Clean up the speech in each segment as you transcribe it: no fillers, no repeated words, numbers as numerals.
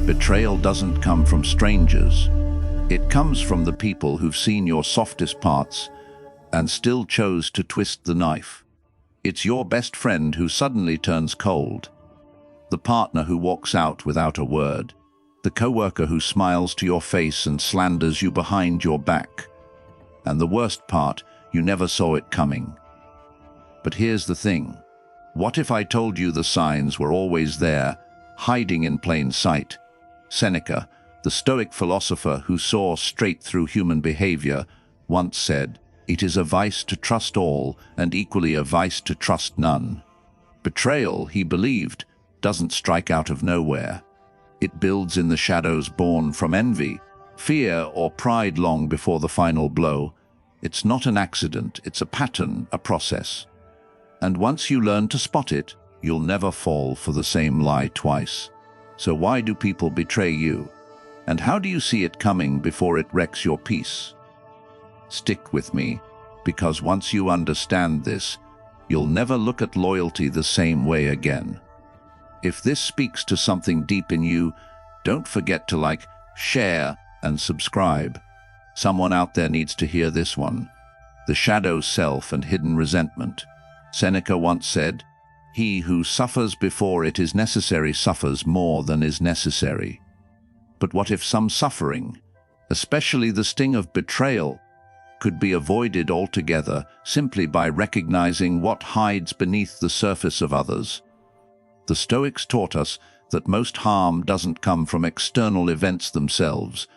Betrayal doesn't come from strangers. It comes from the people who've seen your softest parts and still chose to twist the knife. It's your best friend who suddenly turns cold, the partner who walks out without a word, the coworker who smiles to your face and slanders you behind your back. And the worst part, you never saw it coming. But here's the thing. What if I told you the signs were always there, hiding in plain sight? Seneca, the Stoic philosopher who saw straight through human behavior, once said, "It is a vice to trust all, and equally a vice to trust none." Betrayal, he believed, doesn't strike out of nowhere. It builds in the shadows born from envy, fear, or pride long before the final blow. It's not an accident, it's a pattern, a process. And once you learn to spot it, you'll never fall for the same lie twice. So why do people betray you? And how do you see it coming before it wrecks your peace? Stick with me, because once you understand this, you'll never look at loyalty the same way again. If this speaks to something deep in you, don't forget to like, share, and subscribe. Someone out there needs to hear this one. The shadow self and hidden resentment. Seneca once said, "He who suffers before it is necessary suffers more than is necessary." But what if some suffering, especially the sting of betrayal, could be avoided altogether simply by recognizing what hides beneath the surface of others? The Stoics taught us that most harm doesn't come from external events themselves,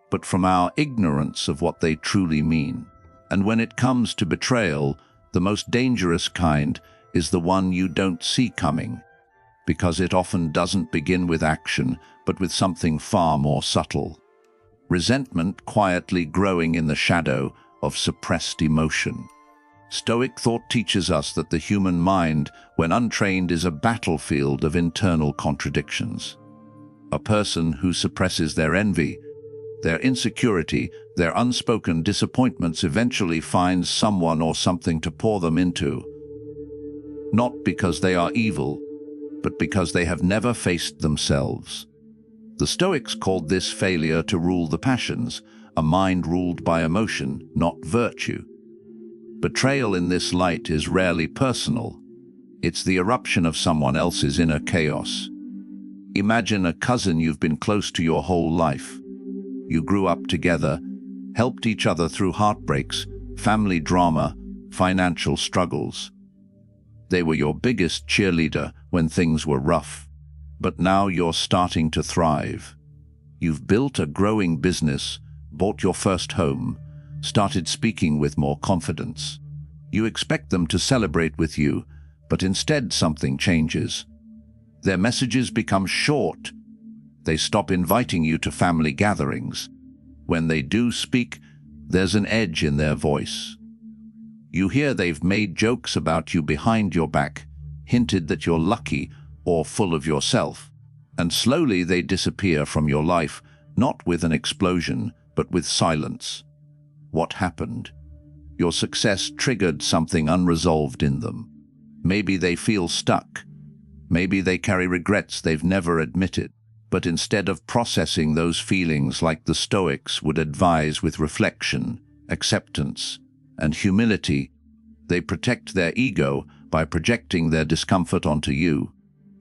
but from our ignorance of what they truly mean. And when it comes to betrayal, the most dangerous kind is the one you don't see coming, because it often doesn't begin with action, but with something far more subtle. Resentment quietly growing in the shadow of suppressed emotion. Stoic thought teaches us that the human mind, when untrained, is a battlefield of internal contradictions. A person who suppresses their envy, their insecurity, their unspoken disappointments eventually finds someone or something to pour them into. Not because they are evil, but because they have never faced themselves. The Stoics called this failure to rule the passions, a mind ruled by emotion, not virtue. Betrayal in this light is rarely personal. It's the eruption of someone else's inner chaos. Imagine a cousin you've been close to your whole life. You grew up together, helped each other through heartbreaks, family drama, financial struggles. They were your biggest cheerleader when things were rough. But now you're starting to thrive. You've built a growing business, bought your first home, started speaking with more confidence. You expect them to celebrate with you, but instead something changes. Their messages become short. They stop inviting you to family gatherings. When they do speak, there's an edge in their voice. You hear they've made jokes about you behind your back, hinted that you're lucky or full of yourself, and slowly they disappear from your life, not with an explosion, but with silence. What happened? Your success triggered something unresolved in them. Maybe they feel stuck. Maybe they carry regrets they've never admitted. But instead of processing those feelings like the Stoics would advise with reflection, acceptance, and humility, they protect their ego by projecting their discomfort onto you.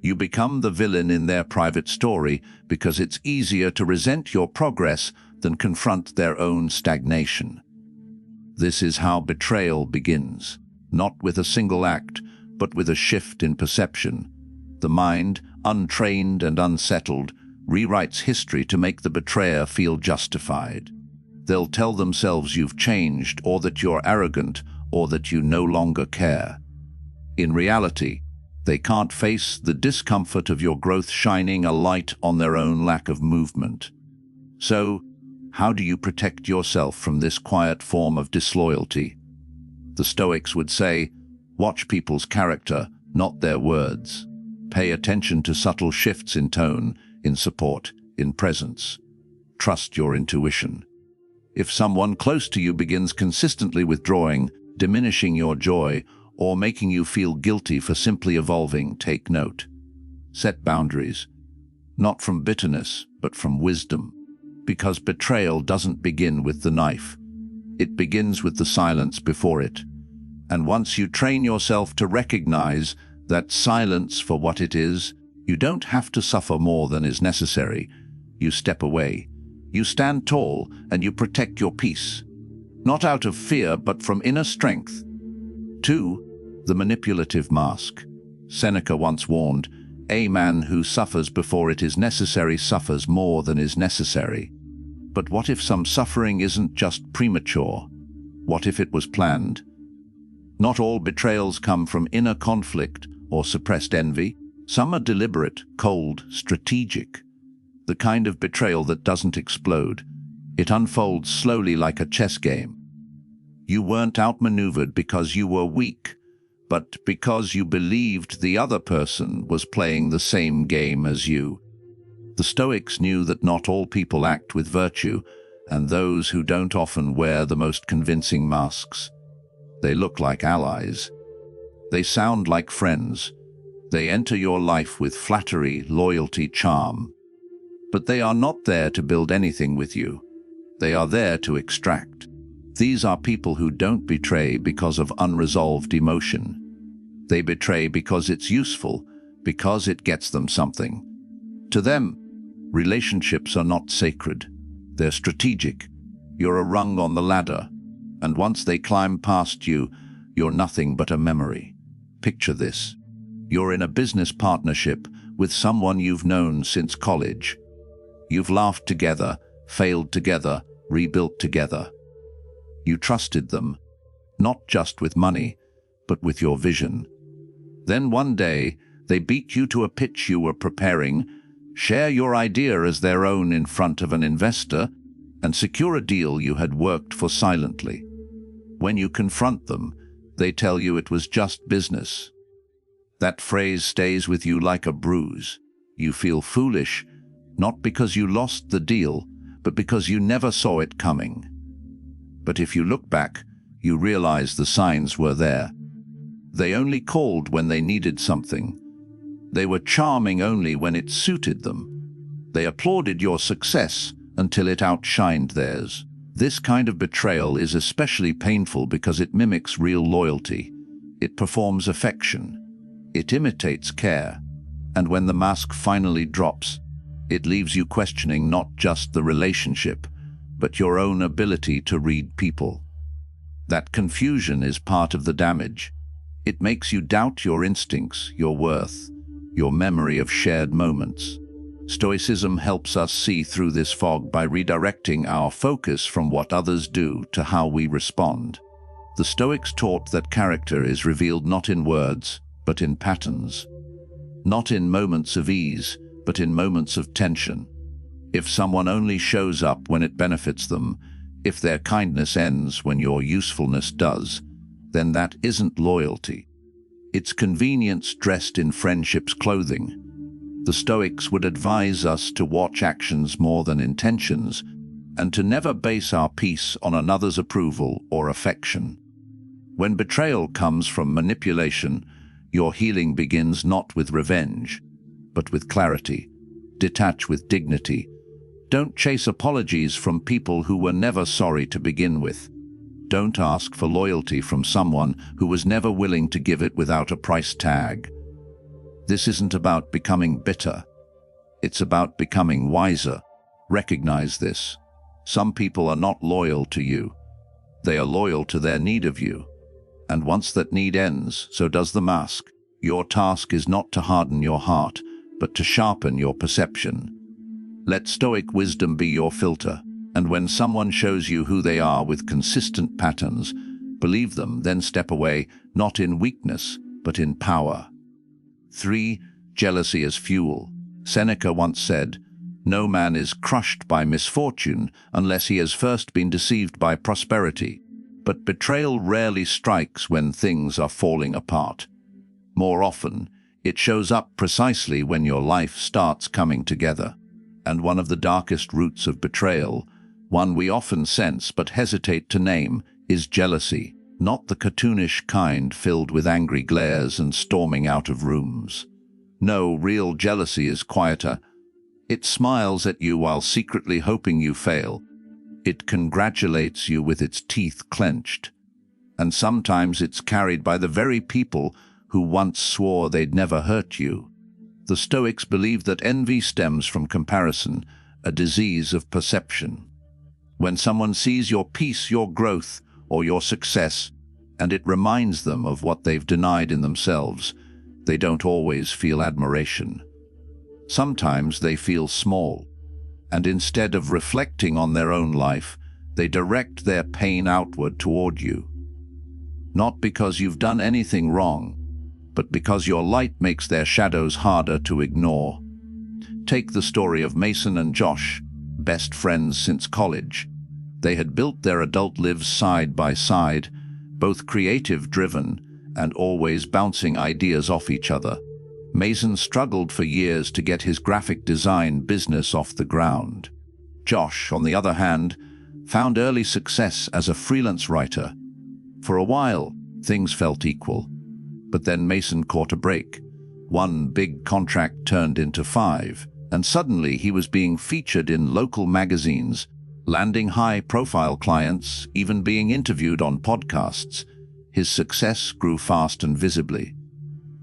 You become the villain in their private story because it's easier to resent your progress than confront their own stagnation. This is how betrayal begins, not with a single act, but with a shift in perception. The mind, untrained and unsettled, rewrites history to make the betrayer feel justified. They'll tell themselves you've changed, or that you're arrogant, or that you no longer care. In reality, they can't face the discomfort of your growth shining a light on their own lack of movement. So, how do you protect yourself from this quiet form of disloyalty? The Stoics would say, watch people's character, not their words. Pay attention to subtle shifts in tone, in support, in presence. Trust your intuition. If someone close to you begins consistently withdrawing, diminishing your joy, or making you feel guilty for simply evolving, take note. Set boundaries. not from bitterness, but from wisdom. Because betrayal doesn't begin with the knife. It begins with the silence before it. And once you train yourself to recognize that silence for what it is, you don't have to suffer more than is necessary. You step away. You stand tall and you protect your peace. Not out of fear, but from inner strength. 2. The manipulative mask. Seneca once warned, "A man who suffers before it is necessary suffers more than is necessary." But what if some suffering isn't just premature? What if it was planned? Not all betrayals come from inner conflict or suppressed envy. Some are deliberate, cold, strategic. The kind of betrayal that doesn't explode. It unfolds slowly like a chess game. You weren't outmaneuvered because you were weak, but because you believed the other person was playing the same game as you. The Stoics knew that not all people act with virtue, and those who don't often wear the most convincing masks. They look like allies. They sound like friends. They enter your life with flattery, loyalty, charm. But they are not there to build anything with you. They are there to extract. These are people who don't betray because of unresolved emotion. They betray because it's useful, because it gets them something. To them, relationships are not sacred. They're strategic. You're a rung on the ladder, and once they climb past you, you're nothing but a memory. Picture this. You're in a business partnership with someone you've known since college. You've laughed together, failed together, rebuilt together. You trusted them, not just with money, but with your vision. Then one day, they beat you to a pitch you were preparing, share your idea as their own in front of an investor, and secure a deal you had worked for silently. When you confront them, they tell you it was just business. That phrase stays with you like a bruise. You feel foolish, not because you lost the deal, but because you never saw it coming. But if you look back, you realize the signs were there. They only called when they needed something. They were charming only when it suited them. They applauded your success until it outshined theirs. This kind of betrayal is especially painful because it mimics real loyalty. It performs affection. It imitates care. And when the mask finally drops, it leaves you questioning not just the relationship, but your own ability to read people. That confusion is part of the damage. It makes you doubt your instincts, your worth, your memory of shared moments. Stoicism helps us see through this fog by redirecting our focus from what others do to how we respond. The Stoics taught that character is revealed not in words, but in patterns. Not in moments of ease, but in moments of tension. If someone only shows up when it benefits them, if their kindness ends when your usefulness does, then that isn't loyalty. It's convenience dressed in friendship's clothing. The Stoics would advise us to watch actions more than intentions, and to never base our peace on another's approval or affection. When betrayal comes from manipulation, your healing begins not with revenge, but with clarity. Detach with dignity. Don't chase apologies from people who were never sorry to begin with. Don't ask for loyalty from someone who was never willing to give it without a price tag. This isn't about becoming bitter. It's about becoming wiser. Recognize this. Some people are not loyal to you. They are loyal to their need of you. And once that need ends, so does the mask. Your task is not to harden your heart, but to sharpen your perception. Let Stoic wisdom be your filter, and when someone shows you who they are with consistent patterns, believe them, then step away, not in weakness, but in power. 3. Jealousy as fuel. Seneca once said, "No man is crushed by misfortune unless he has first been deceived by prosperity." But betrayal rarely strikes when things are falling apart. More often, it shows up precisely when your life starts coming together. And one of the darkest roots of betrayal, one we often sense but hesitate to name, is jealousy. Not the cartoonish kind filled with angry glares and storming out of rooms. No, real jealousy is quieter. It smiles at you while secretly hoping you fail. It congratulates you with its teeth clenched. And sometimes it's carried by the very people who once swore they'd never hurt you. The Stoics believe that envy stems from comparison, a disease of perception. When someone sees your peace, your growth, or your success, and it reminds them of what they've denied in themselves, they don't always feel admiration. Sometimes they feel small, and instead of reflecting on their own life, they direct their pain outward toward you. Not because you've done anything wrong, but because your light makes their shadows harder to ignore. Take the story of Mason and Josh, best friends since college. They had built their adult lives side by side, both creative-driven and always bouncing ideas off each other. Mason struggled for years to get his graphic design business off the ground. Josh, on the other hand, found early success as a freelance writer. For a while, things felt equal. But then Mason caught a break. One big contract turned into 5, and suddenly he was being featured in local magazines, landing high-profile clients, even being interviewed on podcasts. His success grew fast and visibly.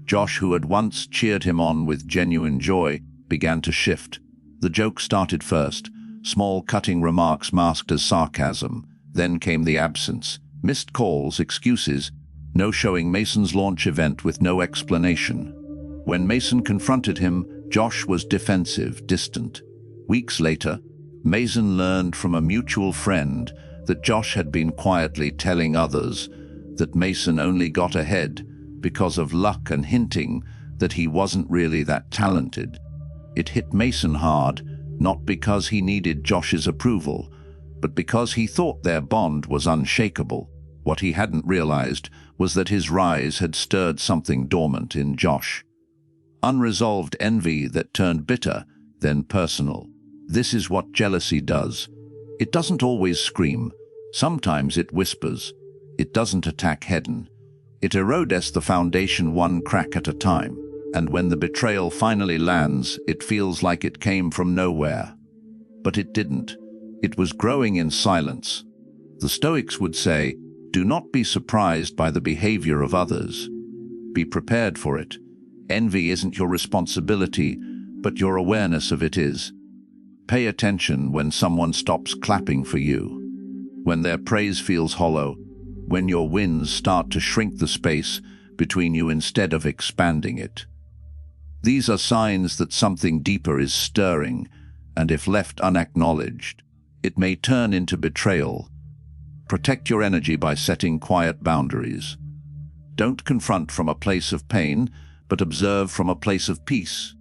Josh, who had once cheered him on with genuine joy, began to shift. The joke started first, small cutting remarks masked as sarcasm. Then came the absence, missed calls, excuses, no showing Mason's launch event with no explanation. When Mason confronted him, Josh was defensive, distant. Weeks later, Mason learned from a mutual friend that Josh had been quietly telling others that Mason only got ahead because of luck and hinting that he wasn't really that talented. It hit Mason hard, not because he needed Josh's approval, but because he thought their bond was unshakable. What he hadn't realized was that his rise had stirred something dormant in Josh. Unresolved envy that turned bitter, then personal. This is what jealousy does. It doesn't always scream. Sometimes it whispers. It doesn't attack head-on. It erodes the foundation one crack at a time. And when the betrayal finally lands, it feels like it came from nowhere. But it didn't. It was growing in silence. The Stoics would say, do not be surprised by the behavior of others. Be prepared for it. Envy isn't your responsibility, but your awareness of it is. Pay attention when someone stops clapping for you, when their praise feels hollow, when your wins start to shrink the space between you instead of expanding it. These are signs that something deeper is stirring, and if left unacknowledged, it may turn into betrayal. Protect your energy by setting quiet boundaries. Don't confront from a place of pain, but observe from a place of peace.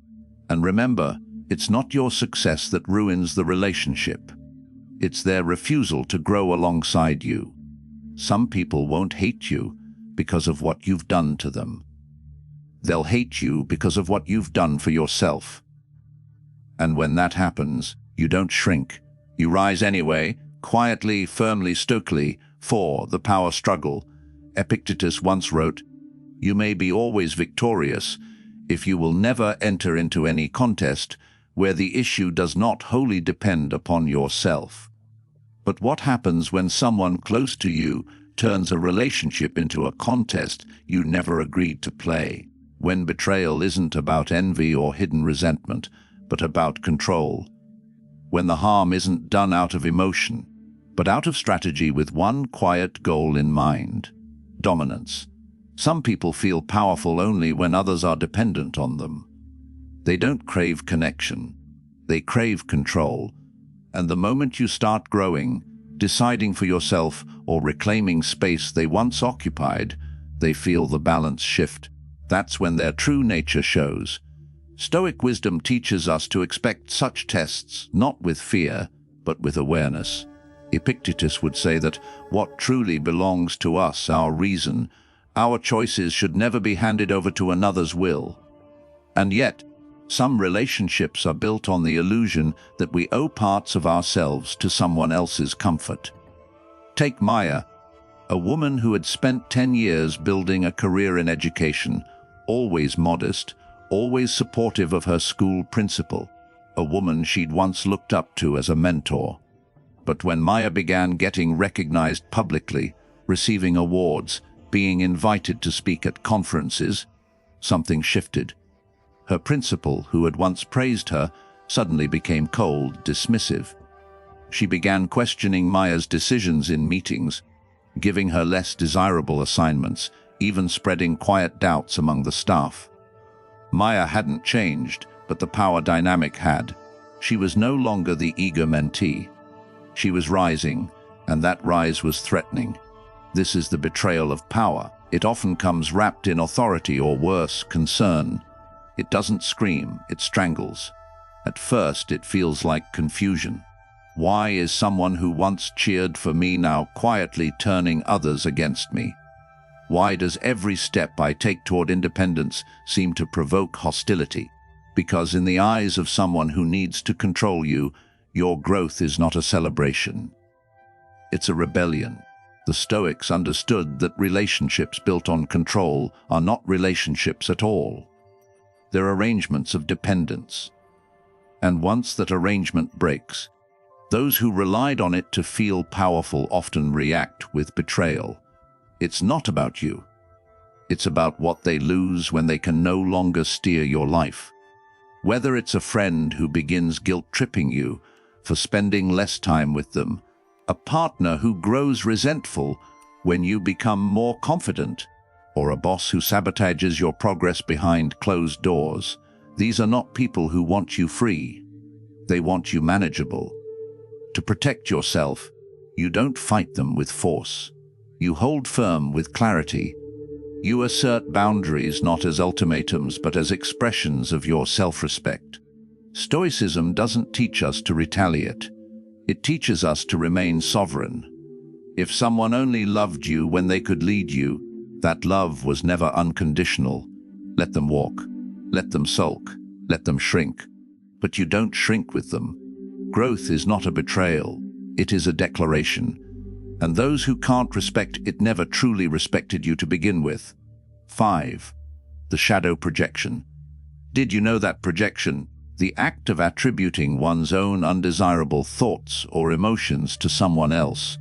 And remember, it's not your success that ruins the relationship. It's their refusal to grow alongside you. Some people won't hate you because of what you've done to them. They'll hate you because of what you've done for yourself. And when that happens, you don't shrink. You rise anyway, quietly, firmly, stoically, for the power struggle. Epictetus once wrote, "You may be always victorious if you will never enter into any contest where the issue does not wholly depend upon yourself." But what happens when someone close to you turns a relationship into a contest you never agreed to play? When betrayal isn't about envy or hidden resentment, but about control. When the harm isn't done out of emotion, but out of strategy with one quiet goal in mind: dominance. Some people feel powerful only when others are dependent on them. They don't crave connection. They crave control. And the moment you start growing, deciding for yourself, or reclaiming space they once occupied, they feel the balance shift. That's when their true nature shows. Stoic wisdom teaches us to expect such tests, not with fear, but with awareness. Epictetus would say that what truly belongs to us, our reason, our choices, should never be handed over to another's will. And yet, some relationships are built on the illusion that we owe parts of ourselves to someone else's comfort. Take Maya, a woman who had spent 10 years building a career in education, always modest, always supportive of her school principal. a woman she'd once looked up to as a mentor. But when Maya began getting recognized publicly, receiving awards, being invited to speak at conferences, something shifted. Her principal, who had once praised her, suddenly became cold, dismissive. She began questioning Maya's decisions in meetings, giving her less desirable assignments, even spreading quiet doubts among the staff. Maya hadn't changed, but the power dynamic had. She was no longer the eager mentee. She was rising, and that rise was threatening. This is the betrayal of power. It often comes wrapped in authority or worse, concern. It doesn't scream, it strangles. At first, it feels like confusion. Why is someone who once cheered for me now quietly turning others against me? Why does every step I take toward independence seem to provoke hostility? Because in the eyes of someone who needs to control you, your growth is not a celebration. It's a rebellion. The Stoics understood that relationships built on control are not relationships at all. They're arrangements of dependence. And once that arrangement breaks, those who relied on it to feel powerful often react with betrayal. It's not about you. It's about what they lose when they can no longer steer your life. Whether it's a friend who begins guilt-tripping you for spending less time with them, a partner who grows resentful when you become more confident, or a boss who sabotages your progress behind closed doors, these are not people who want you free. They want you manageable. To protect yourself, you don't fight them with force. You hold firm with clarity. You assert boundaries not as ultimatums but as expressions of your self-respect. Stoicism doesn't teach us to retaliate. It teaches us to remain sovereign. If someone only loved you when they could lead you, that love was never unconditional. Let them walk. Let them sulk. Let them shrink. But you don't shrink with them. Growth is not a betrayal. It is a declaration. And those who can't respect it never truly respected you to begin with. 5. The shadow projection. Did you know that projection, the act of attributing one's own undesirable thoughts or emotions to someone else,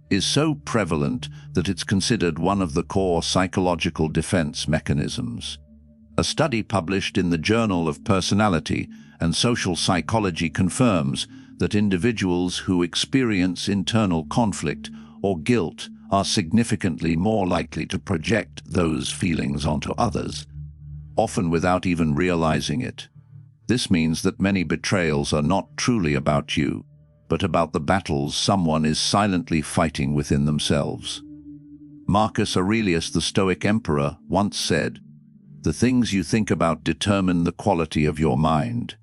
is so prevalent that it's considered one of the core psychological defense mechanisms? A study published in the Journal of Personality and Social Psychology confirms that individuals who experience internal conflict or guilt are significantly more likely to project those feelings onto others, often without even realizing it. This means that many betrayals are not truly about you, but about the battles someone is silently fighting within themselves. Marcus Aurelius, the Stoic emperor, once said, "The things you think about determine the quality of your mind.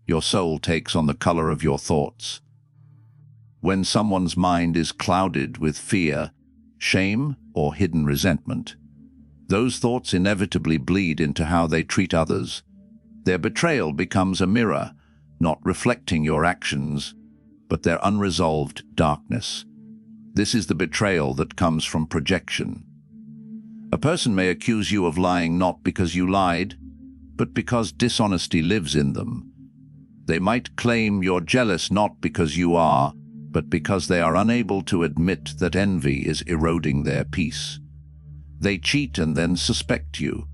Your soul takes on the color of your thoughts." When someone's mind is clouded with fear, shame, or hidden resentment, those thoughts inevitably bleed into how they treat others. Their betrayal becomes a mirror, not reflecting your actions, but their unresolved darkness. This is the betrayal that comes from projection. A person may accuse you of lying not because you lied, but because dishonesty lives in them. They might claim you're jealous not because you are, but because they are unable to admit that envy is eroding their peace. They cheat and then suspect you.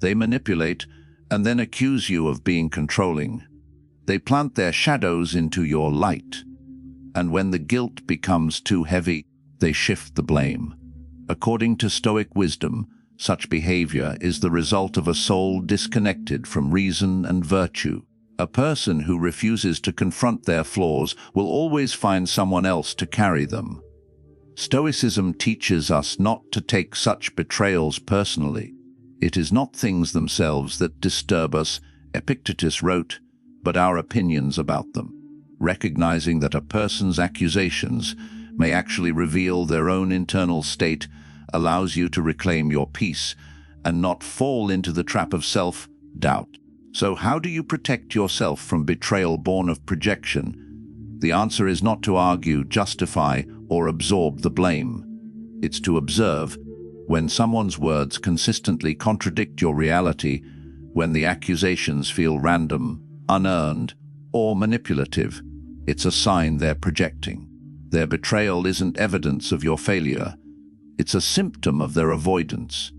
They manipulate and then accuse you of being controlling. They plant their shadows into your light. And when the guilt becomes too heavy, they shift the blame. According to Stoic wisdom, such behavior is the result of a soul disconnected from reason and virtue. A person who refuses to confront their flaws will always find someone else to carry them. Stoicism teaches us not to take such betrayals personally. It is not things themselves that disturb us, Epictetus wrote, but our opinions about them. Recognizing that a person's accusations may actually reveal their own internal state allows you to reclaim your peace and not fall into the trap of self-doubt. So how do you protect yourself from betrayal born of projection? The answer is not to argue, justify, or absorb the blame. It's to observe. When someone's words consistently contradict your reality, when the accusations feel random, unearned, or manipulative. It's a sign they're projecting. Their betrayal isn't evidence of your failure. It's a symptom of their avoidance.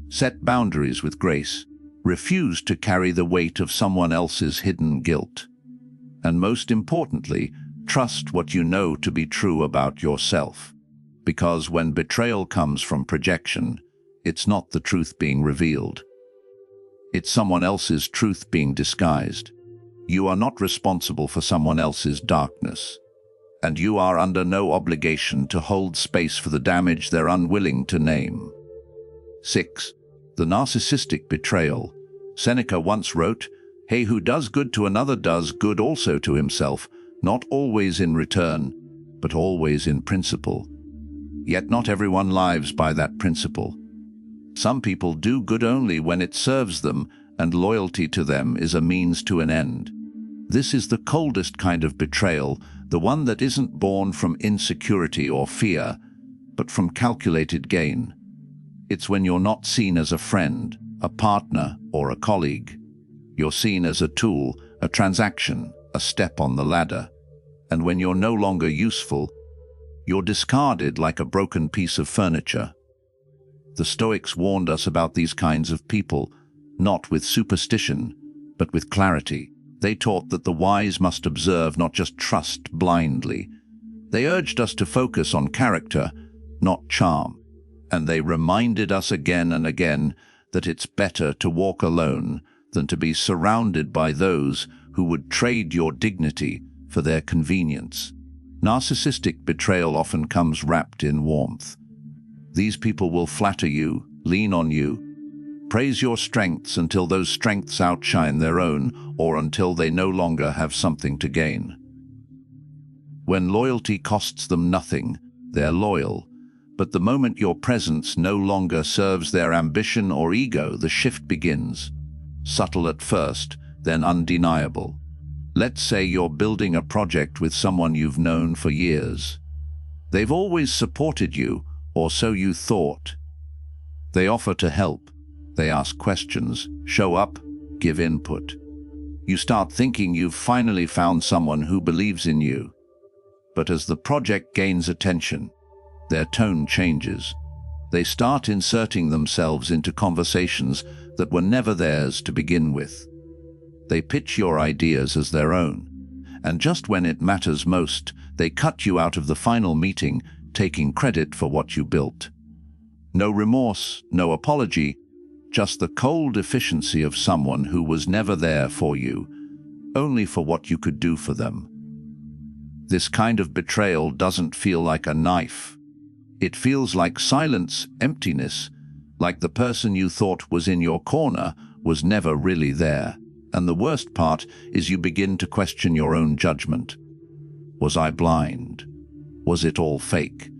Set boundaries with grace. Refuse to carry the weight of someone else's hidden guilt. And most importantly, trust what you know to be true about yourself. Because when betrayal comes from projection, it's not the truth being revealed. It's someone else's truth being disguised. You are not responsible for someone else's darkness. And you are under no obligation to hold space for the damage they're unwilling to name. 6. The narcissistic betrayal. Seneca once wrote, "He who does good to another does good also to himself, not always in return, but always in principle." Yet not everyone lives by that principle. Some people do good only when it serves them, and loyalty to them is a means to an end. This is the coldest kind of betrayal, the one that isn't born from insecurity or fear, but from calculated gain. It's when you're not seen as a friend, a partner, or a colleague. You're seen as a tool, a transaction, a step on the ladder. And when you're no longer useful, you're discarded like a broken piece of furniture. The Stoics warned us about these kinds of people, not with superstition, but with clarity. They taught that the wise must observe, not just trust blindly. They urged us to focus on character, not charm. And they reminded us again and again that it's better to walk alone than to be surrounded by those who would trade your dignity for their convenience. Narcissistic betrayal often comes wrapped in warmth. These people will flatter you, lean on you, praise your strengths until those strengths outshine their own, or until they no longer have something to gain. When loyalty costs them nothing, they're loyal. But the moment your presence no longer serves their ambition or ego, the shift begins. Subtle at first, then undeniable. Let's say you're building a project with someone you've known for years. They've always supported you, or so you thought. They offer to help. They ask questions, show up, give input. You start thinking you've finally found someone who believes in you. But as the project gains attention, their tone changes. They start inserting themselves into conversations that were never theirs to begin with. They pitch your ideas as their own, and just when it matters most, they cut you out of the final meeting, taking credit for what you built. No remorse, no apology, just the cold efficiency of someone who was never there for you, only for what you could do for them. This kind of betrayal doesn't feel like a knife. It feels like silence, emptiness, like the person you thought was in your corner was never really there. And the worst part is you begin to question your own judgment. Was I blind? Was it all fake?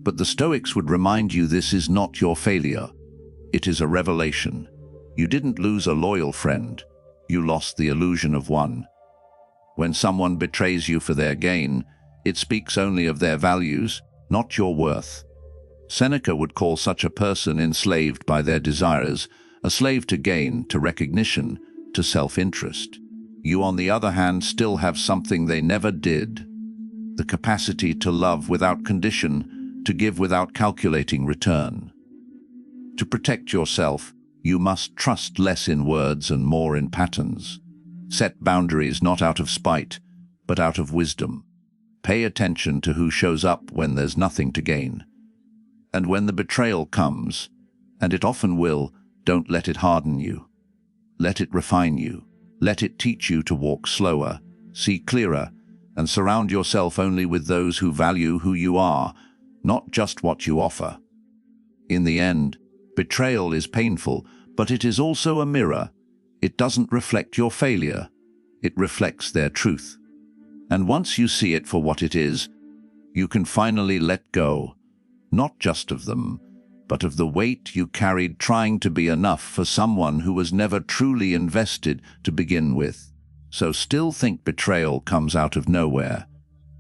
But the Stoics would remind you this is not your failure. It is a revelation. You didn't lose a loyal friend. You lost the illusion of one. When someone betrays you for their gain, it speaks only of their values, not your worth. Seneca would call such a person enslaved by their desires, a slave to gain, to recognition, to self-interest. You, on the other hand, still have something they never did: the capacity to love without condition, to give without calculating return. To protect yourself, you must trust less in words and more in patterns. Set boundaries not out of spite, but out of wisdom. Pay attention to who shows up when there's nothing to gain. And when the betrayal comes, and it often will, don't let it harden you. Let it refine you. Let it teach you to walk slower, see clearer, and surround yourself only with those who value who you are, not just what you offer. In the end, betrayal is painful, but it is also a mirror. It doesn't reflect your failure. It reflects their truth. And once you see it for what it is, you can finally let go, not just of them, but of the weight you carried trying to be enough for someone who was never truly invested to begin with. So still think betrayal comes out of nowhere.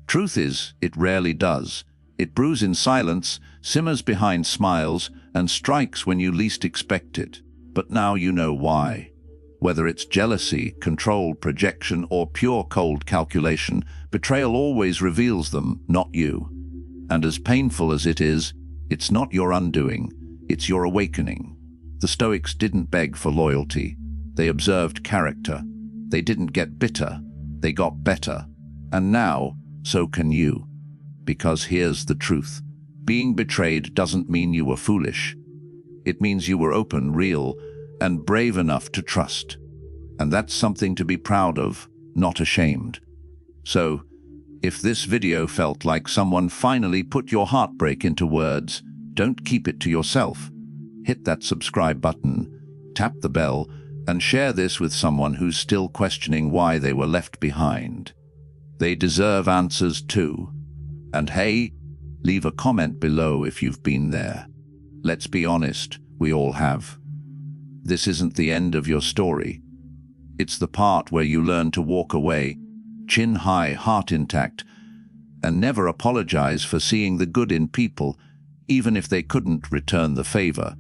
Truth is, it rarely does. It brews in silence, simmers behind smiles, and strikes when you least expect it. But now you know why. Whether it's jealousy, control, projection, or pure cold calculation, betrayal always reveals them, not you. And as painful as it is, it's not your undoing, it's your awakening. The Stoics didn't beg for loyalty. They observed character. They didn't get bitter. They got better. And now, so can you. Because here's the truth. Being betrayed doesn't mean you were foolish. It means you were open, real, and brave enough to trust. And that's something to be proud of, not ashamed. So, if this video felt like someone finally put your heartbreak into words, don't keep it to yourself. Hit that subscribe button, tap the bell, and share this with someone who's still questioning why they were left behind. They deserve answers too. And hey, leave a comment below if you've been there. Let's be honest, we all have. This isn't the end of your story. It's the part where you learn to walk away, chin high, heart intact, and never apologize for seeing the good in people, even if they couldn't return the favor.